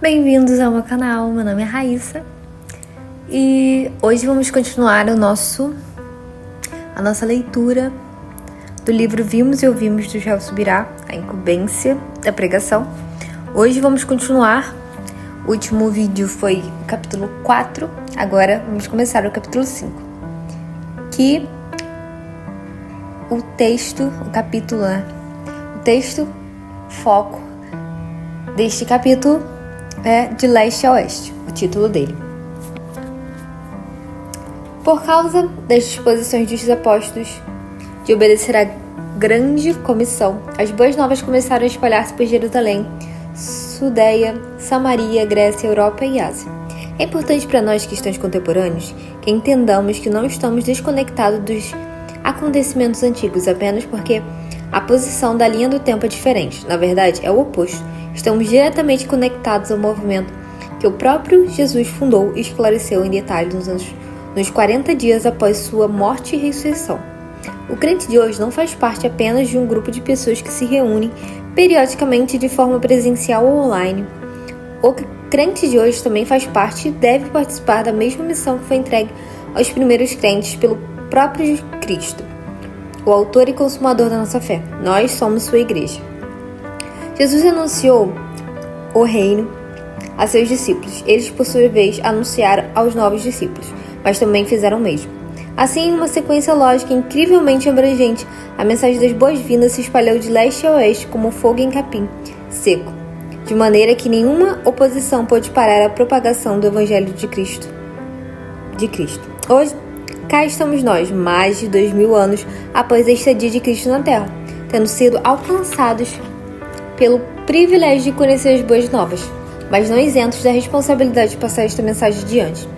Bem-vindos ao meu canal, meu nome é Raíssa e hoje vamos continuar a nossa leitura do livro Vimos e Ouvimos do Joel Subirá, a incumbência da pregação. Hoje vamos continuar, o último vídeo foi o capítulo 4, agora vamos começar o capítulo 5, que o texto foco deste capítulo é de leste a oeste, o título dele. Por causa das disposições dos apóstolos de obedecer à grande comissão, as boas novas começaram a espalhar-se por Jerusalém, Judeia, Samaria, Grécia, Europa e Ásia. É importante para nós cristãos contemporâneos que entendamos que não estamos desconectados dos acontecimentos antigos apenas porque a posição da linha do tempo é diferente. Na verdade, é o oposto. Estamos diretamente conectados ao movimento que o próprio Jesus fundou e esclareceu em detalhes nos 40 dias após sua morte e ressurreição. O crente de hoje não faz parte apenas de um grupo de pessoas que se reúnem periodicamente de forma presencial ou online. O crente de hoje também faz parte e deve participar da mesma missão que foi entregue aos primeiros crentes pelo próprio Cristo, o autor e consumador da nossa fé. Nós somos sua igreja. Jesus anunciou o reino a seus discípulos. Eles, por sua vez, anunciaram aos novos discípulos, mas também fizeram o mesmo. Assim, em uma sequência lógica incrivelmente abrangente, a mensagem das boas-vindas se espalhou de leste a oeste como fogo em capim seco, de maneira que nenhuma oposição pôde parar a propagação do Evangelho de Cristo. Hoje, cá estamos nós, mais de 2000 anos após a estadia de Cristo na Terra, tendo sido alcançados pelo privilégio de conhecer as boas novas, mas não isentos da responsabilidade de passar esta mensagem adiante.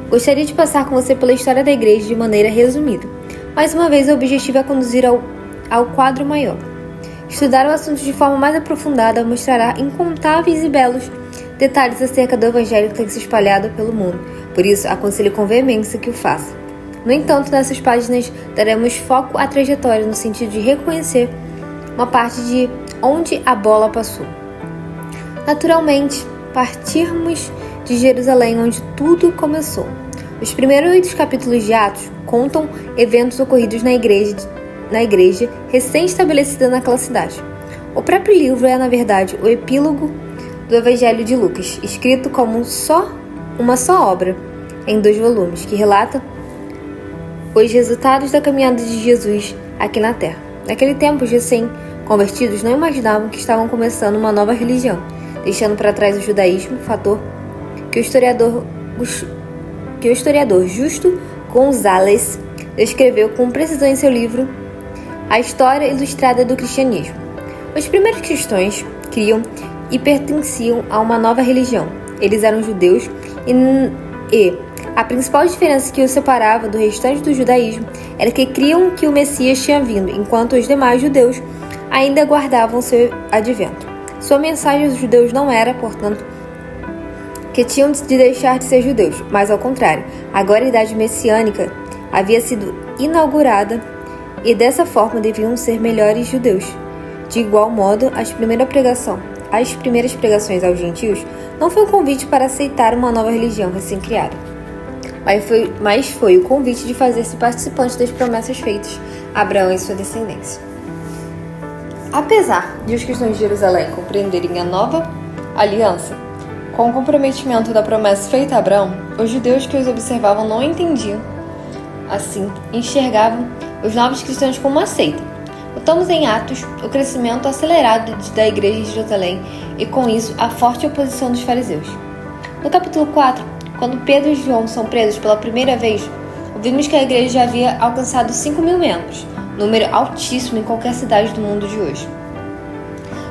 Gostaria de passar com você pela história da igreja de maneira resumida. Mais uma vez, o objetivo é conduzir ao quadro maior. Estudar o assunto de forma mais aprofundada mostrará incontáveis e belos detalhes acerca do evangelho que tem se espalhado pelo mundo. Por isso, aconselho com veemência que o faça. No entanto, nessas páginas daremos foco à trajetória no sentido de reconhecer uma parte de onde a bola passou. Naturalmente, partirmos de Jerusalém, onde tudo começou. Os primeiros 8 capítulos de Atos contam eventos ocorridos na igreja recém-estabelecida naquela cidade. O próprio livro é, na verdade, o epílogo do Evangelho de Lucas, escrito como uma só obra, em 2 volumes, que relata os resultados da caminhada de Jesus aqui na Terra. Naquele tempo, os recém-convertidos não imaginavam que estavam começando uma nova religião, deixando para trás o judaísmo, fator que o historiador Justo González descreveu com precisão em seu livro A História Ilustrada do Cristianismo. Os primeiros cristãos criam e pertenciam a uma nova religião. Eles eram judeus e a principal diferença que os separava do restante do judaísmo era que criam que o Messias tinha vindo, enquanto os demais judeus ainda aguardavam seu advento. Sua mensagem aos judeus não era, portanto, que tinham de deixar de ser judeus, mas ao contrário, agora a idade messiânica havia sido inaugurada e dessa forma deviam ser melhores judeus. De igual modo, as primeiras pregações aos gentios não foi um convite para aceitar uma nova religião recém-criada, mas foi o convite de fazer-se participante das promessas feitas a Abraão e sua descendência. Apesar de os cristãos de Jerusalém compreenderem a nova aliança com o comprometimento da promessa feita a Abraão, os judeus que os observavam não entendiam. Assim, enxergavam os novos cristãos como uma seita. Notamos em Atos o crescimento acelerado da igreja de Jerusalém e, com isso, a forte oposição dos fariseus. No capítulo 4, quando Pedro e João são presos pela primeira vez, ouvimos que a igreja já havia alcançado 5.000 membros, número altíssimo em qualquer cidade do mundo de hoje.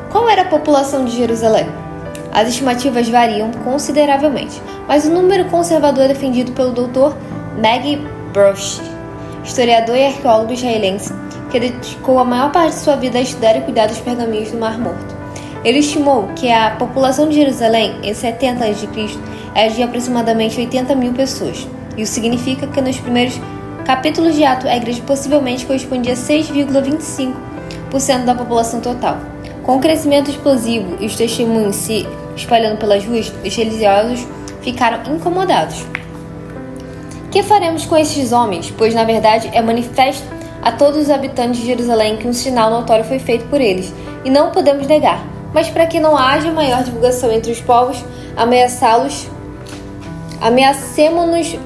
Qual era a população de Jerusalém? As estimativas variam consideravelmente, mas o número conservador defendido pelo Dr. Meg Bruce, historiador e arqueólogo israelense, que dedicou a maior parte de sua vida a estudar e cuidar dos pergaminhos do Mar Morto. Ele estimou que a população de Jerusalém, em 70 a.C., era de aproximadamente 80.000 pessoas. Isso significa que nos primeiros capítulos de Atos, a igreja possivelmente correspondia a 6,25% da população total. Com o crescimento explosivo e os testemunhos se espalhando pelas ruas, os religiosos ficaram incomodados. Que faremos com estes homens? Pois, na verdade, é manifesto a todos os habitantes de Jerusalém que um sinal notório foi feito por eles, e não podemos negar. Mas para que não haja maior divulgação entre os povos, ameacemo-los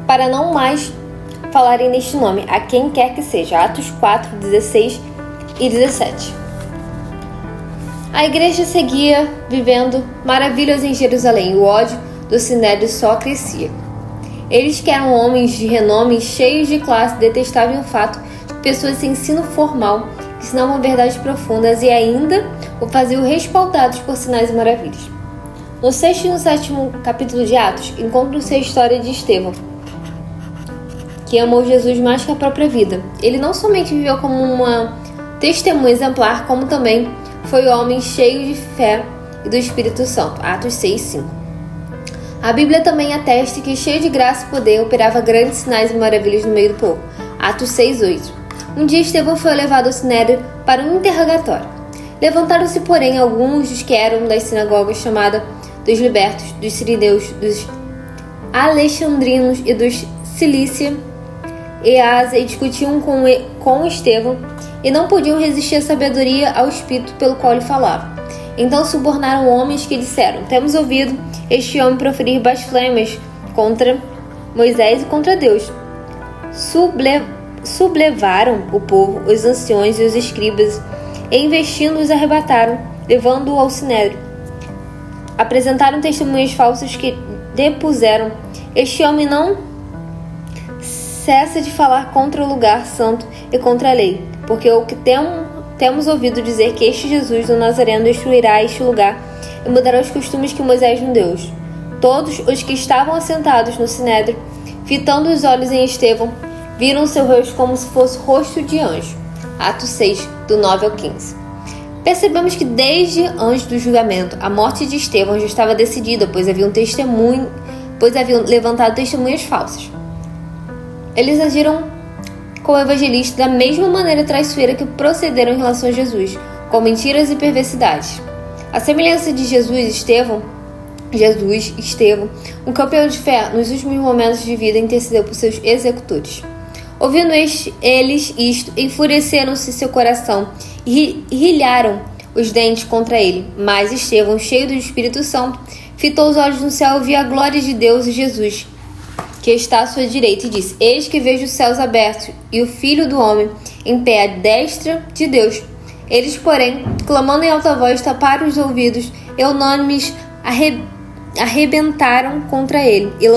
para não mais falarem neste nome, a quem quer que seja. Atos 4, 16 e 17. A igreja seguia vivendo maravilhas em Jerusalém, e o ódio do Sinédrio só crescia. Eles, que eram homens de renome, cheios de classe, detestavam o fato de pessoas sem ensino formal, que ensinavam verdades profundas e ainda o faziam respaldados por sinais e maravilhas. No 6º e no 7º capítulo de Atos, encontra-se a história de Estevão, que amou Jesus mais que a própria vida. Ele não somente viveu como uma testemunha exemplar, como também foi homem cheio de fé e do Espírito Santo. Atos 6, 5. A Bíblia também atesta que, cheio de graça e poder, operava grandes sinais e maravilhas no meio do povo. Atos 6, 8. Um dia Estevão foi levado ao Sinédrio para um interrogatório. Levantaram-se, porém, alguns dos que eram das sinagogas chamadas dos libertos, dos sirineus, dos alexandrinos e dos Cilícia e Ásia, e discutiam com Estevão, e não podiam resistir à sabedoria ao espírito pelo qual ele falava. Então subornaram homens que disseram: temos ouvido este homem proferir blasfêmias contra Moisés e contra Deus. Sublevaram o povo, os anciões e os escribas, e investindo-os arrebataram, levando-o ao Sinédrio. Apresentaram testemunhas falsas que depuseram: este homem não cessa de falar contra o lugar santo e contra a lei, porque o que temos ouvido dizer que este Jesus do Nazareno destruirá este lugar e mudará os costumes que Moisés nos deu. Todos os que estavam assentados no Sinédrio, fitando os olhos em Estevão, viram seu rosto como se fosse rosto de anjo. Atos 6, do 9 ao 15. Percebemos que desde antes do julgamento, a morte de Estevão já estava decidida, pois haviam levantado testemunhas falsas. Eles agiram com o evangelista da mesma maneira traiçoeira que procederam em relação a Jesus, com mentiras e perversidades. A semelhança de Estevão, um campeão de fé, nos últimos momentos de vida intercedeu por seus executores. Ouvindo eles isto, enfureceram-se seu coração e rilharam os dentes contra ele. Mas Estevão, cheio do Espírito Santo, fitou os olhos no céu e viu a glória de Deus e Jesus, que está à sua direita, e disse: eis que vejo os céus abertos e o Filho do Homem em pé à destra de Deus. Eles, porém, clamando em alta voz, taparam os ouvidos e unânimes arrebentaram contra ele e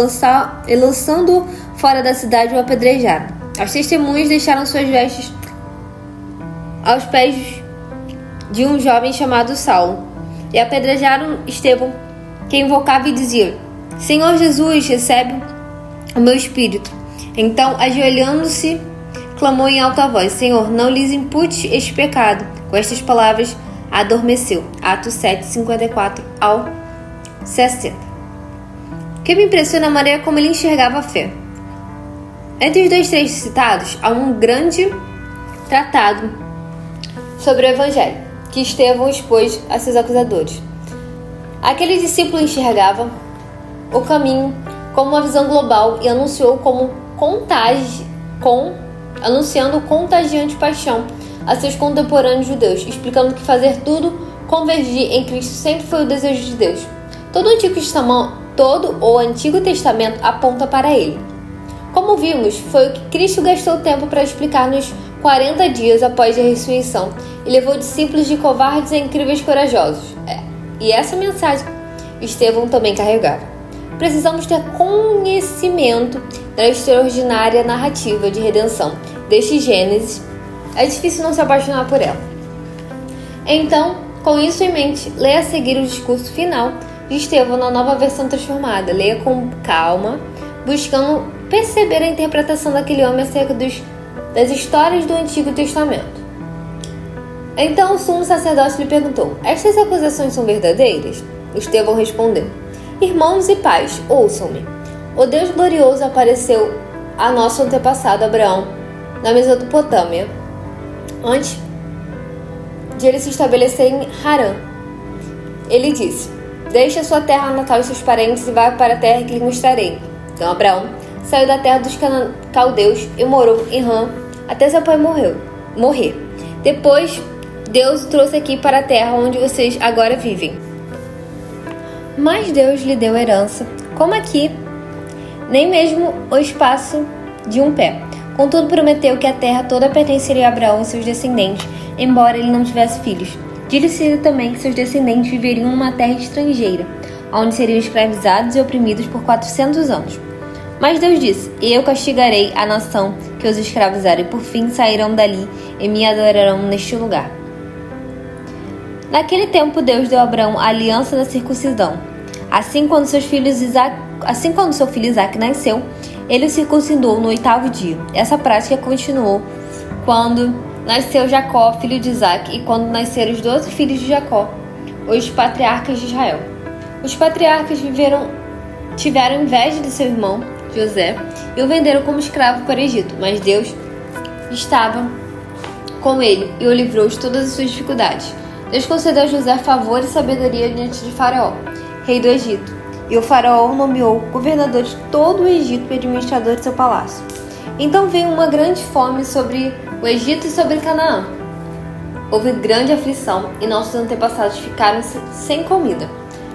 lançando-o fora da cidade, o apedrejaram. As testemunhas deixaram suas vestes aos pés de um jovem chamado Saulo e apedrejaram Estevão, que invocava e dizia: Senhor Jesus, recebe o meu espírito. Então, ajoelhando-se, clamou em alta voz: Senhor, não lhes impute este pecado. Com estas palavras, adormeceu. Atos 7, 54 ao 60. O que me impressiona é a maneira como ele enxergava a fé. Entre os dois trechos citados, há um grande tratado sobre o Evangelho, que Estevão expôs a seus acusadores. Aquele discípulo enxergava o caminho como uma visão global e anunciando contagiante paixão a seus contemporâneos judeus, explicando que fazer tudo convergir em Cristo sempre foi o desejo de Deus. Todo o Antigo Testamento aponta para ele. Como vimos, foi o que Cristo gastou tempo para explicar nos 40 dias após a ressurreição e levou discípulos de covardes a incríveis corajosos. E essa mensagem Estevão também carregava. Precisamos ter conhecimento da extraordinária narrativa de redenção deste Gênesis. É difícil não se apaixonar por ela. Então, com isso em mente, leia a seguir o discurso final de Estevão na nova versão transformada. Leia com calma, buscando perceber a interpretação daquele homem acerca das histórias do Antigo Testamento. Então o sumo sacerdote lhe perguntou: estas acusações são verdadeiras? Estevão respondeu: irmãos e pais, ouçam-me. O Deus glorioso apareceu a nosso antepassado Abraão na Mesopotâmia, antes de ele se estabelecer em Harã. Ele disse: deixe a sua terra natal e seus parentes e vá para a terra que lhe mostrarei. Então Abraão saiu da terra dos caldeus e morou em Rã até seu pai morrer. Depois, Deus o trouxe aqui para a terra onde vocês agora vivem. Mas Deus lhe deu herança, como aqui, nem mesmo o espaço de um pé. Contudo, prometeu que a terra toda pertenceria a Abraão e seus descendentes, embora ele não tivesse filhos. Disse também que seus descendentes viveriam numa terra estrangeira, onde seriam escravizados e oprimidos por 400 anos. Mas Deus disse: eu castigarei a nação que os escravizaram, e por fim sairão dali e me adorarão neste lugar. Naquele tempo, Deus deu a Abraão a aliança da circuncisão. Assim, quando seu filho Isaque nasceu, ele o circuncidou no 8º dia. Essa prática continuou quando nasceu Jacó, filho de Isaque, e quando nasceram os 12 filhos de Jacó, os patriarcas de Israel. Os patriarcas tiveram inveja de seu irmão José e o venderam como escravo para o Egito, mas Deus estava com ele e o livrou de todas as suas dificuldades. Deus concedeu a José favor e sabedoria diante de Faraó, rei do Egito, e o Faraó o nomeou governador de todo o Egito e administrador de seu palácio. Então veio uma grande fome sobre o Egito e sobre Canaã. Houve grande aflição e nossos antepassados ficaram sem comida.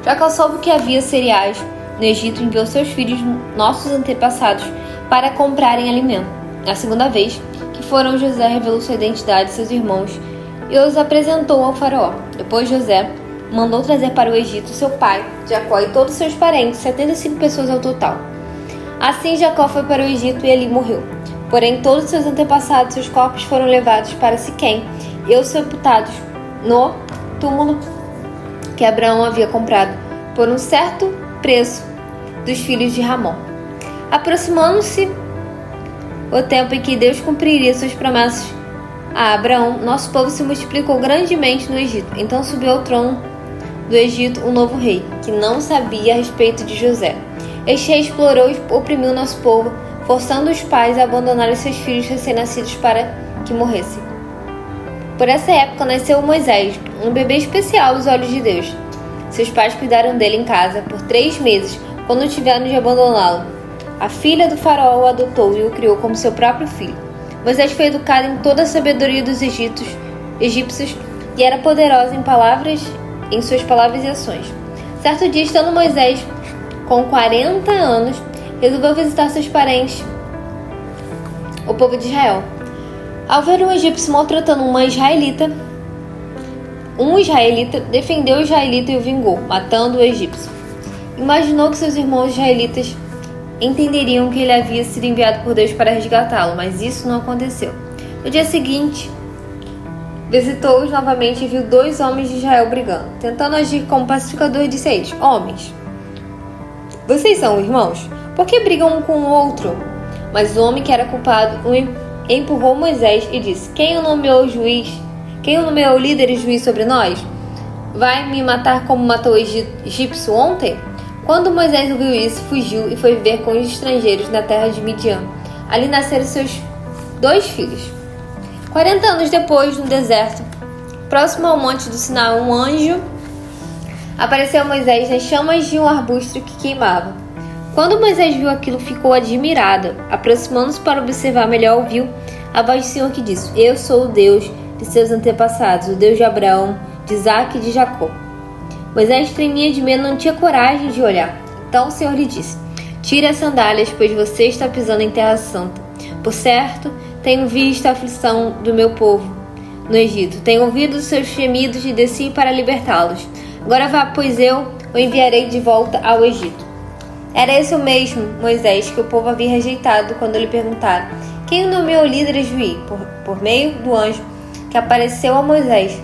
Jacó soube que havia cereais no Egito e enviou seus filhos, nossos antepassados, para comprarem alimento. Na segunda vez que foram, José revelou sua identidade a seus irmãos e os apresentou ao Faraó. Depois José mandou trazer para o Egito seu pai, Jacó, e todos seus parentes, 75 pessoas ao total. Assim Jacó foi para o Egito e ali morreu. Porém, todos seus antepassados, seus corpos foram levados para Siquém e os sepultados no túmulo que Abraão havia comprado por um certo preço dos filhos de Ramon. Aproximando-se o tempo em que Deus cumpriria suas promessas a Abraão, nosso povo se multiplicou grandemente no Egito. Então subiu ao trono do Egito um novo rei, que não sabia a respeito de José. Este rei explorou e oprimiu nosso povo, forçando os pais a abandonarem seus filhos recém-nascidos para que morressem. Por essa época nasceu Moisés, um bebê especial aos olhos de Deus. Seus pais cuidaram dele em casa por 3 meses, quando tiveram de abandoná-lo. A filha do faraó o adotou e o criou como seu próprio filho. Moisés foi educado em toda a sabedoria dos egípcios e era poderoso em suas palavras e ações. Certo dia, estando Moisés com 40 anos, resolveu visitar seus parentes, o povo de Israel. Ao ver um egípcio maltratando um israelita defendeu o israelita e o vingou, matando o egípcio. Imaginou que seus irmãos israelitas entenderiam que ele havia sido enviado por Deus para resgatá-lo, mas isso não aconteceu. No dia seguinte, visitou-os novamente e viu 2 homens de Israel brigando. Tentando agir como pacificador, disse a eles: homens, vocês são irmãos? Por que brigam um com o outro? Mas o homem que era culpado empurrou Moisés e disse: quem o nomeou líder e juiz sobre nós? Vai me matar como matou o egípcio ontem? Quando Moisés ouviu isso, fugiu e foi viver com os estrangeiros na terra de Midian. Ali nasceram seus 2 filhos. 40 anos depois, no deserto, próximo ao monte do Sinai, um anjo apareceu a Moisés nas chamas de um arbusto que queimava. Quando Moisés viu aquilo, ficou admirado. Aproximando-se para observar melhor, ouviu a voz do Senhor que disse: eu sou o Deus de seus antepassados, o Deus de Abraão, de Isaque e de Jacó. Moisés tremia de medo, não tinha coragem de olhar. Então o Senhor lhe disse: tire as sandálias, pois você está pisando em terra santa. Por certo, tenho visto a aflição do meu povo no Egito. Tenho ouvido os seus gemidos e desci para libertá-los. Agora vá, pois eu o enviarei de volta ao Egito. Era esse o mesmo Moisés que o povo havia rejeitado quando lhe perguntaram: quem o nomeou líder e juiz? Por meio do anjo que apareceu a Moisés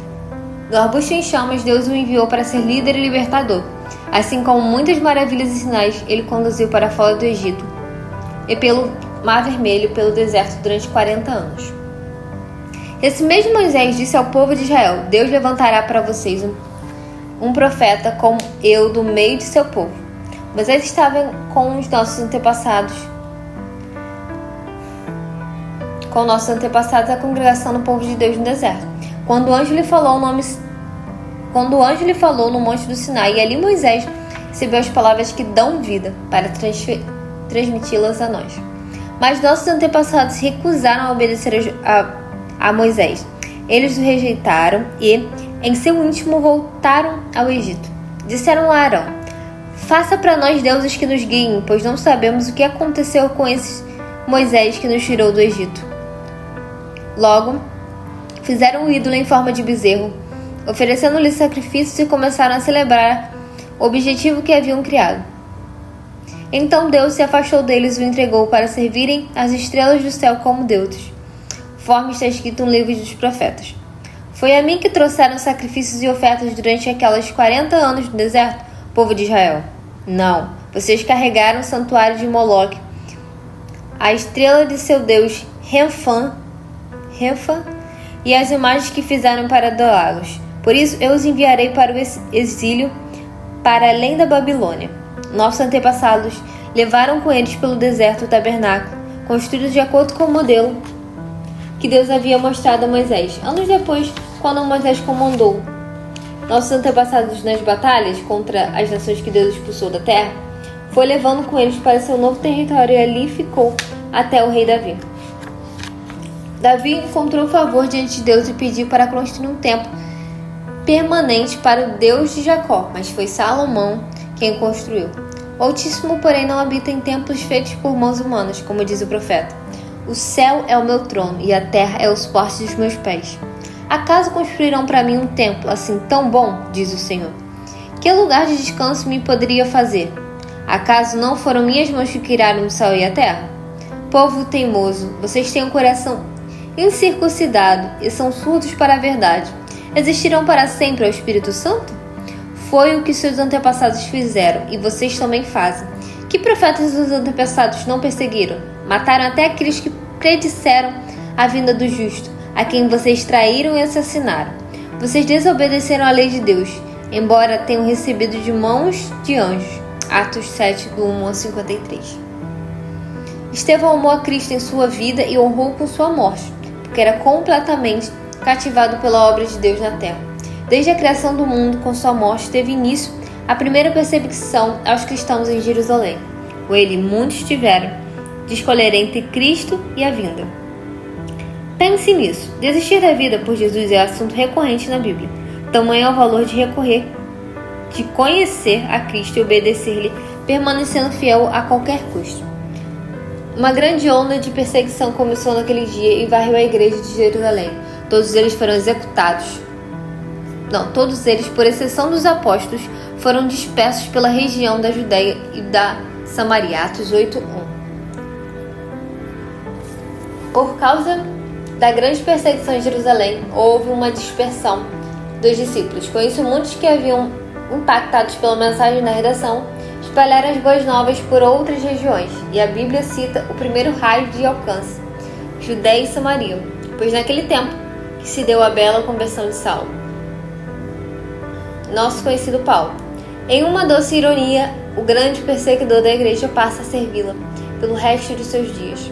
no arbusto em chamas, Deus o enviou para ser líder e libertador. Assim como muitas maravilhas e sinais, ele conduziu para fora do Egito e pelo Mar Vermelho, pelo deserto durante 40 anos. Esse mesmo Moisés disse ao povo de Israel: Deus levantará para vocês um profeta como eu do meio de seu povo. Moisés estava com nossos antepassados, a congregação do povo de Deus no deserto. Quando o anjo lhe falou o nome quando o anjo lhe falou no monte do Sinai, e ali Moisés recebeu as palavras que dão vida para transmiti-las a nós. Mas nossos antepassados recusaram a obedecer a Moisés. Eles o rejeitaram e, em seu íntimo, voltaram ao Egito. Disseram a Arão: faça para nós deuses que nos guiem, pois não sabemos o que aconteceu com esse Moisés que nos tirou do Egito. Logo, fizeram um ídolo em forma de bezerro, oferecendo-lhe sacrifícios e começaram a celebrar o objetivo que haviam criado. Então Deus se afastou deles e o entregou para servirem as estrelas do céu como deuses, conforme está escrito no livro dos profetas. Foi a mim que trouxeram sacrifícios e ofertas durante aquelas 40 anos no deserto, povo de Israel. Não, vocês carregaram o santuário de Moloque, a estrela de seu deus Renfã, e as imagens que fizeram para adorá-los. Por isso eu os enviarei para o exílio, para além da Babilônia. Nossos antepassados levaram com eles pelo deserto o tabernáculo, construído de acordo com o modelo que Deus havia mostrado a Moisés. Anos depois, quando Moisés comandou nossos antepassados nas batalhas contra as nações que Deus expulsou da terra, foi levando com eles para seu novo território e ali ficou até o rei Davi. Davi encontrou favor diante de Deus e pediu para construir um templo permanente para o Deus de Jacó, mas foi Salomão quem construiu. O Altíssimo, porém, não habita em templos feitos por mãos humanas, como diz o profeta. O céu é o meu trono e a terra é o suporte dos meus pés. Acaso construirão para mim um templo assim tão bom, diz o Senhor? Que lugar de descanso me poderia fazer? Acaso não foram minhas mãos que criaram o céu e a terra? Povo teimoso, vocês têm um coração incircuncidado e são surdos para a verdade. Existirão para sempre ao Espírito Santo? Foi o que seus antepassados fizeram, e vocês também fazem. Que profetas os antepassados não perseguiram? Mataram até aqueles que predisseram a vinda do justo, a quem vocês traíram e assassinaram. Vocês desobedeceram à lei de Deus, embora tenham recebido de mãos de anjos. Atos 7, do 1 ao 53. Estevão amou a Cristo em sua vida e honrou com sua morte, porque era completamente cativado pela obra de Deus na terra. Desde a criação do mundo, com sua morte, teve início a primeira perseguição aos cristãos em Jerusalém. Com ele, muitos tiveram de escolher entre Cristo e a vinda. Pense nisso. Desistir da vida por Jesus é assunto recorrente na Bíblia. Tamanho é o valor de conhecer a Cristo e obedecer-lhe, permanecendo fiel a qualquer custo. Uma grande onda de perseguição começou naquele dia e varreu a igreja de Jerusalém. Todos eles foram executados. Todos eles, por exceção dos apóstolos, foram dispersos pela região da Judéia e da Samaria. Atos 8:1. Por causa da grande perseguição em Jerusalém, houve uma dispersão dos discípulos. Com isso, muitos que haviam impactados pela mensagem da redação espalharam as boas novas por outras regiões. E a Bíblia cita o primeiro raio de alcance, Judéia e Samaria, pois naquele tempo que se deu a bela conversão de Saulo, nosso conhecido Paulo. Em uma doce ironia, o grande perseguidor da igreja passa a servi-la pelo resto de seus dias.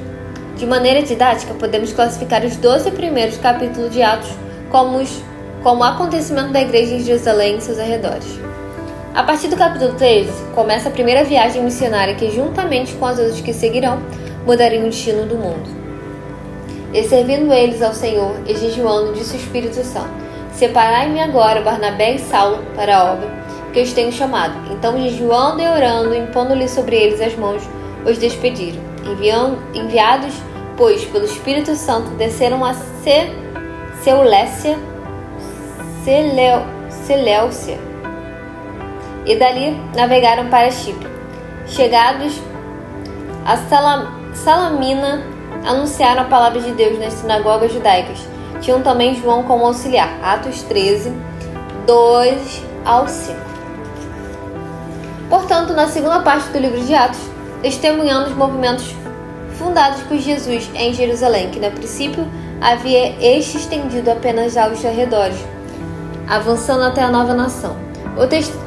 De maneira didática, podemos classificar os 12 primeiros capítulos de Atos como o acontecimento da igreja em Jerusalém e seus arredores. A partir do capítulo 13, começa a primeira viagem missionária que, juntamente com as outras que seguirão, mudaria o destino do mundo. E servindo eles ao Senhor e jejuando, disse o Espírito Santo: separai-me agora Barnabé e Saulo para a obra que eu os tenho chamado. Então, jejuando e orando, impondo-lhe sobre eles as mãos, os despediram. Enviados, pois, pelo Espírito Santo, desceram a Seleucia e dali navegaram para Chipre. Chegados a Salamina, anunciaram a palavra de Deus nas sinagogas judaicas. Tinham também João como auxiliar. Atos 13, 2 ao 5. Portanto, na segunda parte do livro de Atos, testemunhando os movimentos fundados por Jesus em Jerusalém, que no princípio havia este estendido apenas aos arredores, avançando até a nova nação.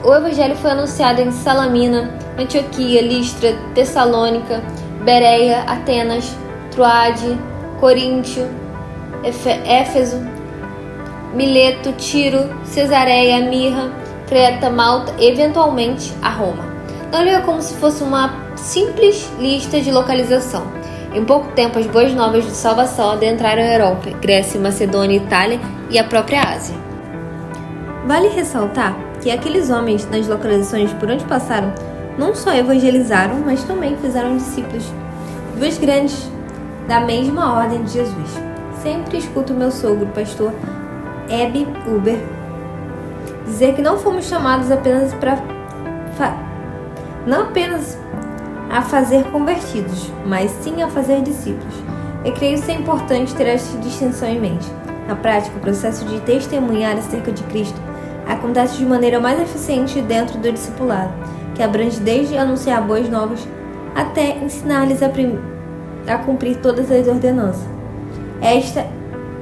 O evangelho foi anunciado em Salamina, Antioquia, Listra, Tessalônica, Bereia, Atenas, Troade, Coríntio, Éfeso, Mileto, Tiro, Cesareia, Mirra, Creta, Malta e, eventualmente, a Roma. Não lia como se fosse uma simples lista de localização. Em pouco tempo, as boas novas de salvação adentraram a Europa, Grécia, Macedônia, Itália e a própria Ásia. Vale ressaltar que aqueles homens nas localizações por onde passaram não só evangelizaram, mas também fizeram discípulos, duas grandes da mesma ordem de Jesus. Sempre escuto meu sogro, pastor Eb Uber, dizer que não fomos chamados apenas não apenas a fazer convertidos, mas sim a fazer discípulos. Eu creio ser importante ter esta distinção em mente. Na prática, o processo de testemunhar acerca de Cristo acontece de maneira mais eficiente dentro do discipulado, que abrange desde anunciar boas novas até ensinar-lhes a cumprir todas as ordenanças. Esta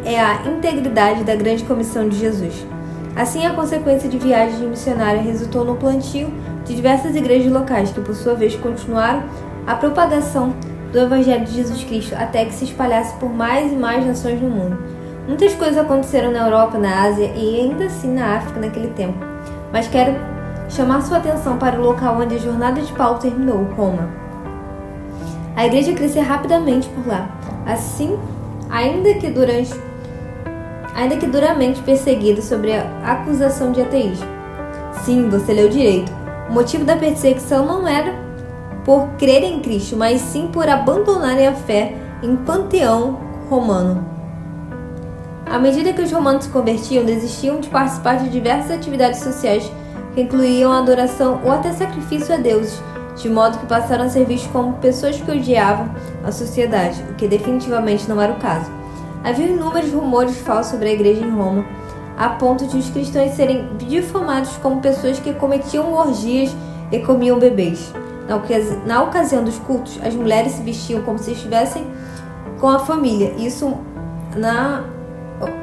é a integridade da grande comissão de Jesus. Assim, a consequência de viagem missionária resultou no plantio de diversas igrejas locais, que por sua vez continuaram a propagação do Evangelho de Jesus Cristo até que se espalhasse por mais e mais nações no mundo. Muitas coisas aconteceram na Europa, na Ásia e ainda assim na África naquele tempo, mas quero chamar sua atenção para o local onde a jornada de Paulo terminou, Roma. A igreja crescia rapidamente por lá, assim, ainda que duramente perseguida sobre a acusação de ateísmo. Sim, você leu direito. O motivo da perseguição não era por crer em Cristo, mas sim por abandonarem a fé em panteão romano. À medida que os romanos se convertiam, desistiam de participar de diversas atividades sociais que incluíam a adoração ou até sacrifício a deuses, de modo que passaram a ser vistos como pessoas que odiavam a sociedade, o que definitivamente não era o caso. Havia inúmeros rumores falsos sobre a igreja em Roma, a ponto de os cristãos serem difamados como pessoas que cometiam orgias e comiam bebês. Na ocasião dos cultos, as mulheres se vestiam como se estivessem com a família.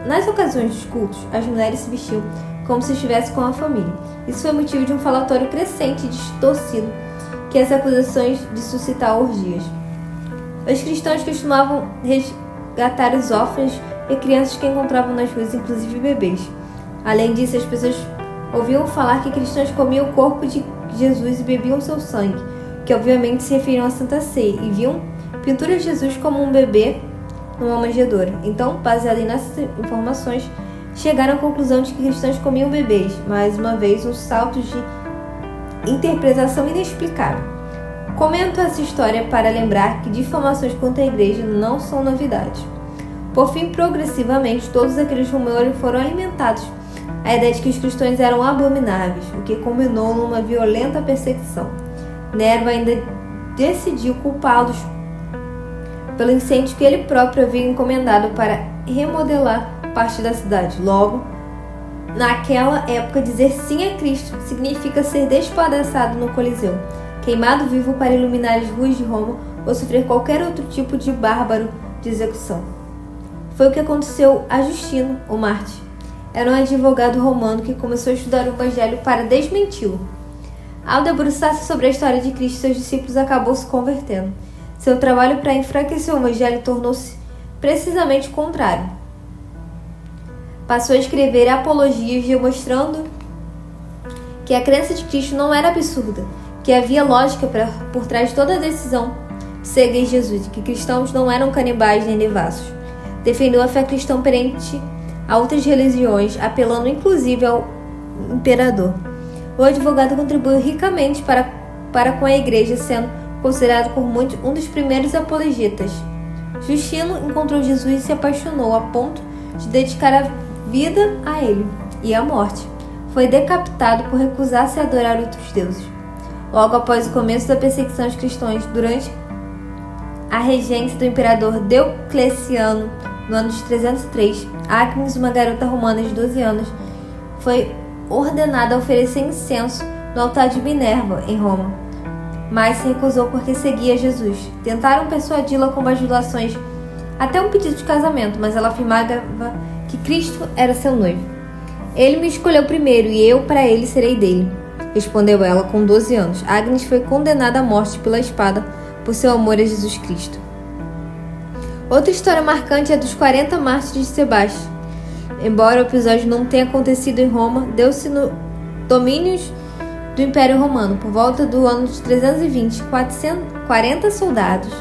Nas ocasiões dos cultos, as mulheres se vestiam como se estivessem com a família. Isso foi motivo de um falatório crescente e distorcido que as acusações de suscitar orgias. Os cristãos costumavam resgatar os órfãos e crianças que encontravam nas ruas, inclusive bebês. Além disso, as pessoas ouviam falar que cristãos comiam o corpo de Jesus e bebiam seu sangue, que obviamente se referiam à Santa Ceia, e viam pinturas de Jesus como um bebê numa manjedoura. Então, baseado nessas informações, chegaram à conclusão de que cristãos comiam bebês. Mais uma vez, um salto de interpretação inexplicável. Comento essa história para lembrar que difamações contra a igreja não são novidades. Por fim, progressivamente, todos aqueles rumores foram alimentados a ideia de que os cristãos eram abomináveis, o que culminou numa violenta perseguição. Nero ainda decidiu culpá-los pelo incêndio que ele próprio havia encomendado para remodelar parte da cidade. Logo, naquela época, dizer sim a Cristo significa ser despedaçado no Coliseu, queimado vivo para iluminar as ruas de Roma ou sofrer qualquer outro tipo de bárbaro de execução. Foi o que aconteceu a Justino, o Mártir. Era um advogado romano que começou a estudar o Evangelho para desmenti-lo. Ao debruçar-se sobre a história de Cristo, seus discípulos acabou se convertendo. Seu trabalho para enfraquecer o Evangelho tornou-se precisamente o contrário. Passou a escrever apologias demonstrando que a crença de Cristo não era absurda, que havia lógica por trás de toda a decisão de seguir Jesus e que cristãos não eram canibais nem devassos. Defendeu a fé cristã perante a outras religiões, apelando inclusive ao imperador. O advogado contribuiu ricamente para com a igreja, sendo considerado por muitos um dos primeiros apologetas. Justino encontrou Jesus e se apaixonou a ponto de dedicar a vida a ele e a morte. Foi decapitado por recusar-se a adorar outros deuses. Logo após o começo da perseguição aos cristãos, durante a regência do imperador Diocleciano, no ano de 303, Agnes, uma garota romana de 12 anos, foi ordenada a oferecer incenso no altar de Minerva, em Roma, mas se recusou porque seguia Jesus. Tentaram persuadi-la com bajulações até um pedido de casamento, mas ela afirmava que Cristo era seu noivo. Ele me escolheu primeiro e eu para ele serei dele, respondeu ela com 12 anos. Agnes foi condenada à morte pela espada por seu amor a Jesus Cristo. Outra história marcante é dos 40 mártires de Sebaste. embora o episódio não tenha acontecido em Roma, deu-se no domínios do Império Romano. Por volta do ano de 320, 40 soldados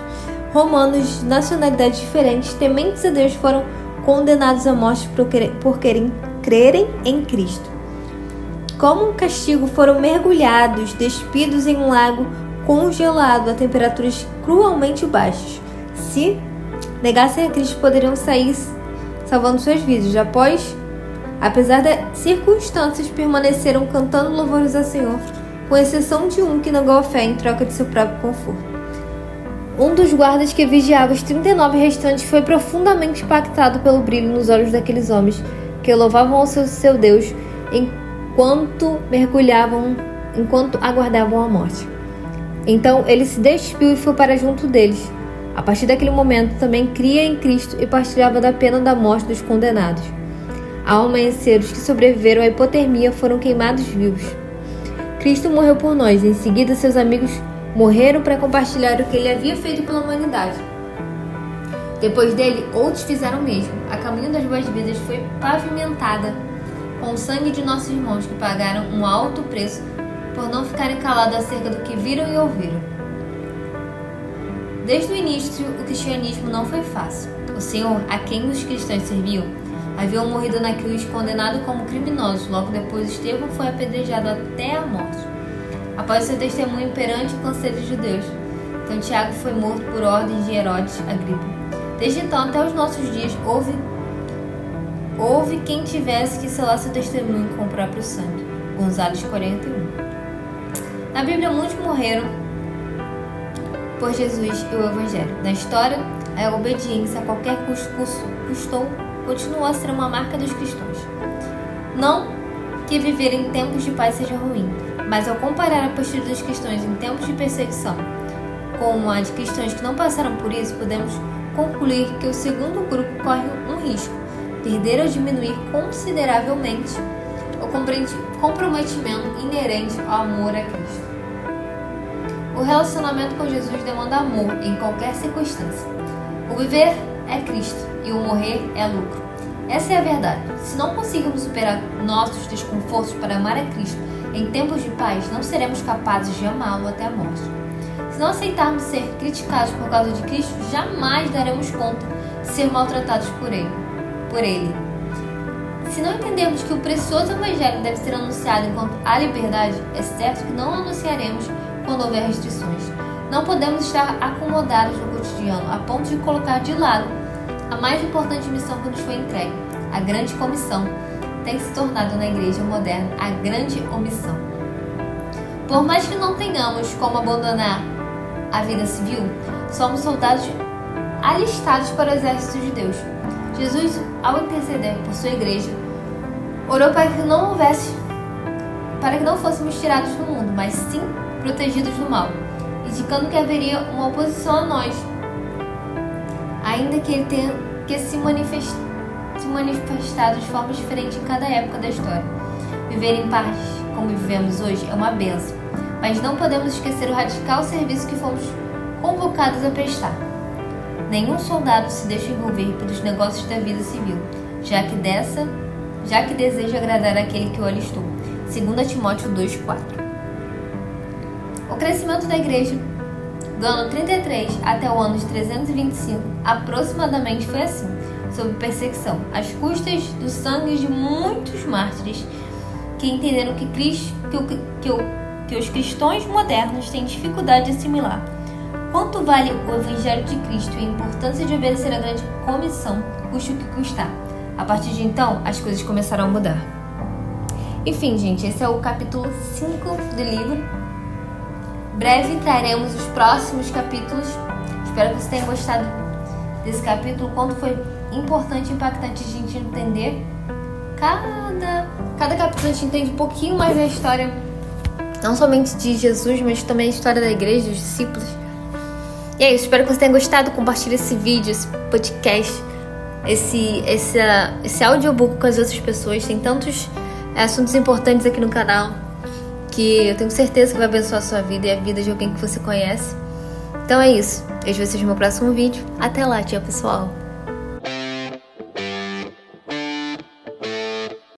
romanos de nacionalidades diferentes, tementes a Deus, foram condenados à morte por crerem em Cristo. Como um castigo, foram mergulhados, despidos em um lago congelado a temperaturas cruelmente baixas. Se negassem a Cristo, poderiam sair salvando suas vidas. Apesar das circunstâncias, permaneceram cantando louvores ao Senhor, com exceção de um que negou a fé em troca de seu próprio conforto. Um dos guardas que vigiava os 39 restantes foi profundamente impactado pelo brilho nos olhos daqueles homens que louvavam ao seu Deus enquanto aguardavam a morte. Então ele se despiu e foi para junto deles. A partir daquele momento também cria em Cristo e partilhava da pena da morte dos condenados. Ao amanhecer, os que sobreviveram à hipotermia foram queimados vivos. Cristo morreu por nós. Em seguida, seus amigos morreram para compartilhar o que ele havia feito pela humanidade. Depois dele, outros fizeram o mesmo. A caminho das boas-vidas foi pavimentada com o sangue de nossos irmãos que pagaram um alto preço por não ficarem calados acerca do que viram e ouviram. Desde o início, o cristianismo não foi fácil. O Senhor, a quem os cristãos serviam, haviam morrido na cruz condenado como criminosos. Logo depois, Estevão foi apedrejado até a morte, após seu testemunho perante o conselho de Deus. Então Tiago foi morto por ordem de Herodes Agripa. Desde então até os nossos dias houve quem tivesse que selar seu testemunho com o próprio sangue. Gonzales 41. Na Bíblia, muitos morreram por Jesus e o Evangelho. Na história, a obediência a qualquer custo continuou a ser uma marca dos cristãos. Não que viver em tempos de paz seja ruim, mas ao comparar a postura dos cristãos em tempos de perseguição com a de cristãos que não passaram por isso, podemos concluir que o segundo grupo corre um risco: perder ou diminuir consideravelmente o comprometimento inerente ao amor a Cristo. O relacionamento com Jesus demanda amor em qualquer circunstância. O viver é Cristo e o morrer é lucro. Essa é a verdade. Se não conseguirmos superar nossos desconfortos para amar a Cristo em tempos de paz, não seremos capazes de amá-lo até a morte. Se não aceitarmos ser criticados por causa de Cristo, jamais daremos conta de ser maltratados por Ele. Se não entendermos que o precioso Evangelho deve ser anunciado enquanto há liberdade, é certo que não anunciaremos quando houver restrições. Não podemos estar acomodados no cotidiano a ponto de colocar de lado a mais importante missão que nos foi entregue. A grande comissão tem se tornado na igreja moderna a grande omissão. Por mais que não tenhamos como abandonar a vida civil, somos soldados alistados para o exército de Deus. Jesus, ao interceder por sua igreja, orou para que não fôssemos tirados do mundo, mas sim protegidos do mal, indicando que haveria uma oposição a nós, ainda que ele tenha que se manifestado de forma diferente em cada época da história. Viver em paz, como vivemos hoje, é uma bênção, mas não podemos esquecer o radical serviço que fomos convocados a prestar. Nenhum soldado se deixa envolver pelos negócios da vida civil, já que deseja agradar aquele que o alistou. 2 Timóteo 2,4. O crescimento da igreja do ano 33 até o ano de 325 aproximadamente foi assim, sob perseguição, às custas do sangue de muitos mártires que entenderam que os cristãos modernos têm dificuldade de assimilar. Quanto vale o Evangelho de Cristo e a importância de obedecer à grande comissão, custe o que custar. A partir de então, as coisas começaram a mudar. Enfim, gente, esse é o capítulo 5 do livro. Breve traremos os próximos capítulos. Espero que você tenha gostado desse capítulo, quanto foi importante e impactante a gente entender. Cada capítulo a gente entende um pouquinho mais da história, não somente de Jesus, mas também a história da igreja, dos discípulos. E é isso, espero que você tenha gostado. Compartilhe esse vídeo, esse podcast, esse audiobook com as outras pessoas. Tem tantos assuntos importantes aqui no canal que eu tenho certeza que vai abençoar a sua vida e a vida de alguém que você conhece. Então é isso. Eu vejo vocês no meu próximo vídeo. Até lá, tchau, pessoal.